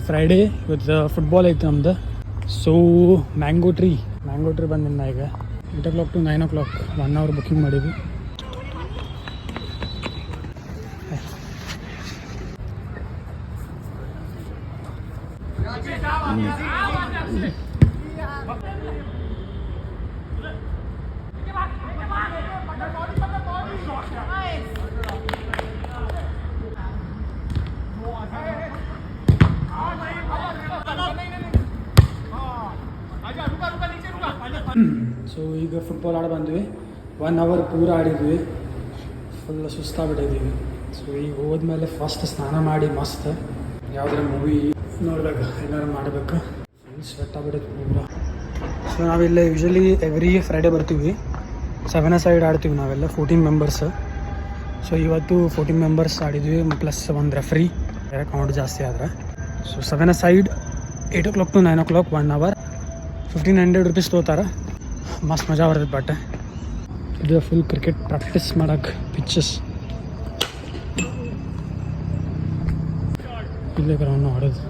Friday ಇವತ್ತು football ಐತೆ ನಮ್ದು. ಸೊ ಮ್ಯಾಂಗೋ ಟ್ರೀ ಬಂದಿನ ಈಗ 8 o'clock to 9 o'clock 1 hour booking ಮಾಡೀವಿ. ಸೊ ಈಗ ಫುಟ್ಬಾಲ್ ಆಡ ಬಂದ್ವಿ. 1 hour ಪೂರ ಆಡಿದ್ವಿ. ಫುಲ್ ಸುಸ್ತಾಗ್ಬಿಟ್ಟಿದ್ದೀವಿ. ಸೊ ಈಗ ಹೋದ್ಮೇಲೆ ಫಸ್ಟ್ ಸ್ನಾನ ಮಾಡಿ ಮಸ್ತ್ ಯಾವುದಾರ ಮೂವಿ ನೋಡ್ಬೇಕು, ಏನಾರು ಮಾಡಬೇಕು. ಫುಲ್ ಸ್ವೆಟ್ ಆಗ್ಬಿಡೈತೆ ಪೂರ. ಸೊ ನಾವಿಲ್ಲ ಯೂಶ್ವಲಿ ಎವ್ರಿ ಫ್ರೈಡೇ ಬರ್ತೀವಿ. 7 ಸೈಡ್ ಆಡ್ತೀವಿ ನಾವೆಲ್ಲ 14 ಮೆಂಬರ್ಸ್. ಸೊ ಇವತ್ತು 14 ಮೆಂಬರ್ಸ್ ಆಡಿದ್ವಿ ಪ್ಲಸ್ ಒಂದು ರೆಫ್ರಿ ಕೌಂಟ್ ಜಾಸ್ತಿ ಆದ್ರೆ. So 7 side 8 o'clock to 9 o'clock 1 hour 1500 rupees ತೊಗೋತಾರೆ. ಮಸ್ತ್ ಮಜಾ ಬರ್ತೈತೆ. ಬಟ್ ಇದು ಫುಲ್ ಕ್ರಿಕೆಟ್ ಪ್ರಾಕ್ಟೀಸ್ ಮಾಡೋಕ್ಕೆ ಪಿಚ್ಚಸ್ ಇಲ್ಲೇ ಗ್ರೌಂಡ್ ಆಡೋದು.